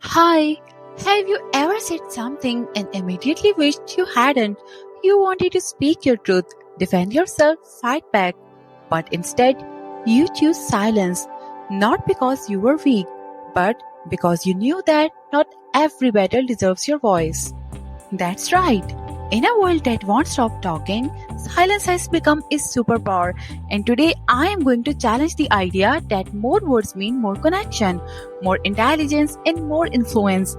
Hi, have you ever said something and immediately wished you hadn't? You wanted to speak your truth, defend yourself, fight back, but instead you choose silence, not because you were weak, but because you knew that not every battle deserves your voice. That's right. In a world that won't stop talking, silence has become a superpower. And today I am going to challenge the idea that more words mean more connection, more intelligence, and more influence.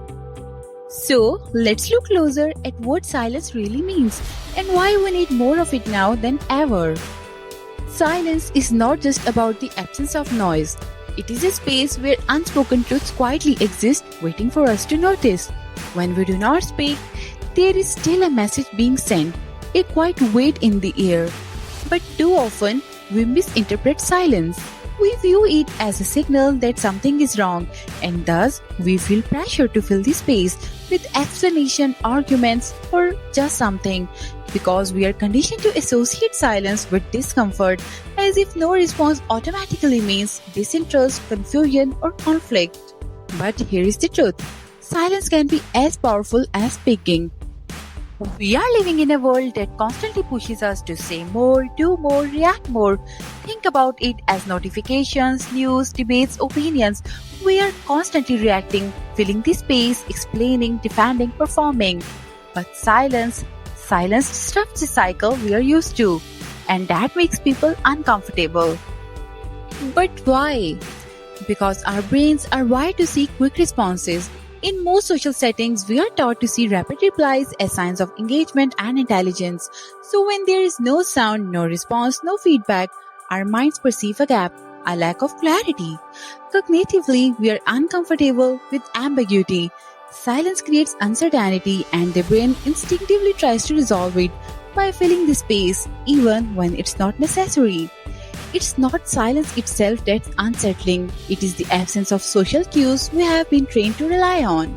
So let's look closer at what silence really means and why we need more of it now than ever. Silence is not just about the absence of noise. It is a space where unspoken truths quietly exist, waiting for us to notice. When we do not speak, there is still a message being sent, a quiet weight in the air. But too often, we misinterpret silence. We view it as a signal that something is wrong, and thus we feel pressure to fill the space with explanation, arguments, or just something, because we are conditioned to associate silence with discomfort, as if no response automatically means disinterest, confusion, or conflict. But here is the truth. Silence can be as powerful as speaking. We are living in a world that constantly pushes us to say more, do more, react more. Think about it as notifications, news, debates, opinions. We are constantly reacting, filling the space, explaining, defending, performing. But silence disrupts the cycle we are used to, and that makes people uncomfortable. But why? Because our brains are wired to seek quick responses. In most social settings, we are taught to see rapid replies as signs of engagement and intelligence. So when there is no sound, no response, no feedback, our minds perceive a gap, a lack of clarity. Cognitively, we are uncomfortable with ambiguity. Silence creates uncertainty and the brain instinctively tries to resolve it by filling the space even when it's not necessary. It's not silence itself that's unsettling, it is the absence of social cues we have been trained to rely on.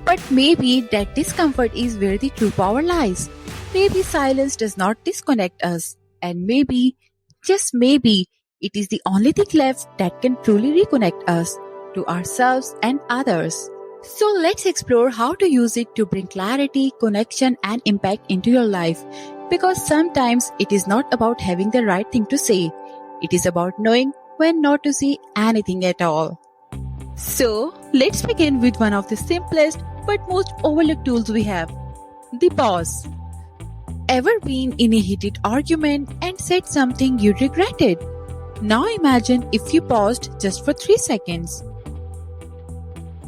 But maybe that discomfort is where the true power lies. Maybe silence does not disconnect us, and maybe, just maybe, it is the only thing left that can truly reconnect us to ourselves and others. So let's explore how to use it to bring clarity, connection, and impact into your life. Because sometimes it is not about having the right thing to say, it is about knowing when not to say anything at all. So, let's begin with one of the simplest but most overlooked tools we have, the pause. Ever been in a heated argument and said something you regretted? Now imagine if you paused just for 3 seconds.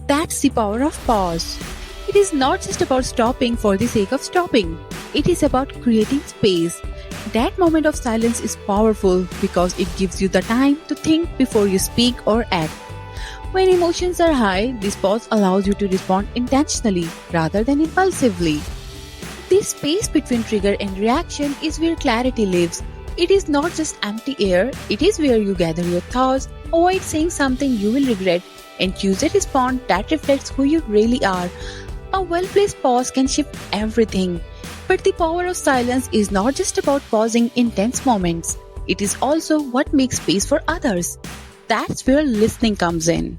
That's the power of pause. It is not just about stopping for the sake of stopping. It is about creating space. That moment of silence is powerful because it gives you the time to think before you speak or act. When emotions are high, this pause allows you to respond intentionally rather than impulsively. This space between trigger and reaction is where clarity lives. It is not just empty air, it is where you gather your thoughts, avoid saying something you will regret, and choose a response that reflects who you really are. A well-placed pause can shift everything. But the power of silence is not just about pausing in tense moments. It is also what makes space for others. That's where listening comes in.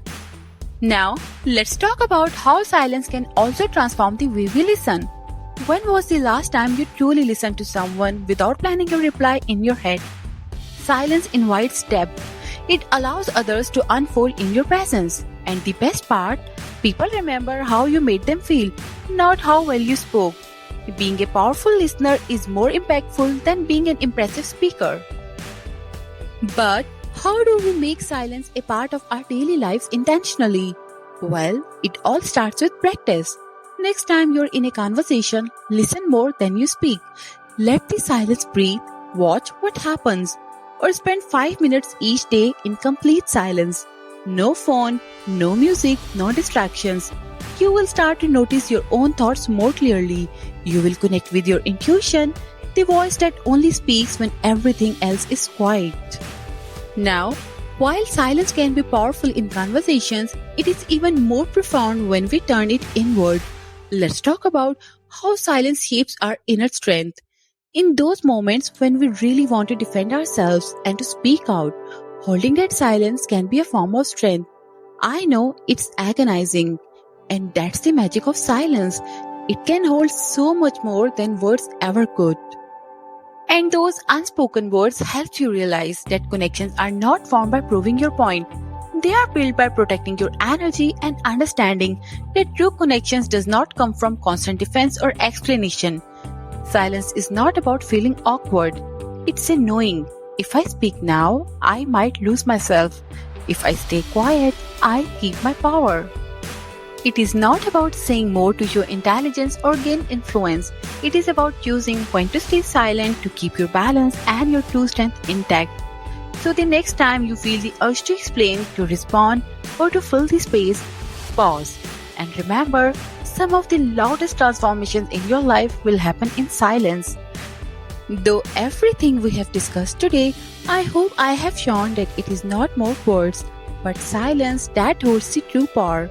Now, let's talk about how silence can also transform the way we listen. When was the last time you truly listened to someone without planning a reply in your head? Silence invites depth. It allows others to unfold in your presence. And the best part, people remember how you made them feel, not how well you spoke. Being a powerful listener is more impactful than being an impressive speaker. But how do we make silence a part of our daily lives intentionally? Well, it all starts with practice. Next time you're in a conversation, listen more than you speak. Let the silence breathe, watch what happens, or spend 5 minutes each day in complete silence. No phone, no music, no distractions. You will start to notice your own thoughts more clearly. You will connect with your intuition, the voice that only speaks when everything else is quiet. Now, while silence can be powerful in conversations, it is even more profound when we turn it inward. Let's talk about how silence shapes our inner strength. In those moments when we really want to defend ourselves and to speak out, holding that silence can be a form of strength. I know it's agonizing. And that's the magic of silence. It can hold so much more than words ever could. And those unspoken words help you realize that connections are not formed by proving your point. They are built by protecting your energy and understanding that true connections does not come from constant defense or explanation. Silence is not about feeling awkward. It's a knowing. If I speak now, I might lose myself. If I stay quiet, I keep my power. It is not about saying more to show intelligence or gain influence. It is about choosing when to stay silent to keep your balance and your true strength intact. So the next time you feel the urge to explain, to respond, or to fill the space, pause. And remember, some of the loudest transformations in your life will happen in silence. Though everything we have discussed today, I hope I have shown that it is not more words, but silence that holds the true power,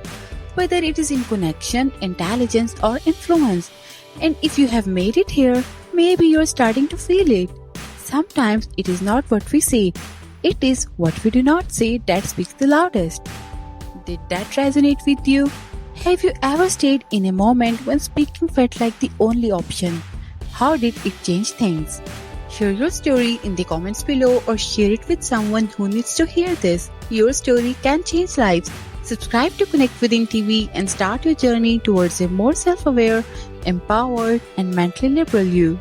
whether it is in connection, intelligence, or influence. And if you have made it here, maybe you're starting to feel it. Sometimes it is not what we say, it is what we do not say that speaks the loudest. Did that resonate with you? Have you ever stayed in a moment when speaking felt like the only option? How did it change things? Share your story in the comments below or share it with someone who needs to hear this. Your story can change lives. Subscribe to Connect Within TV and start your journey towards a more self-aware, empowered, and mentally liberal you.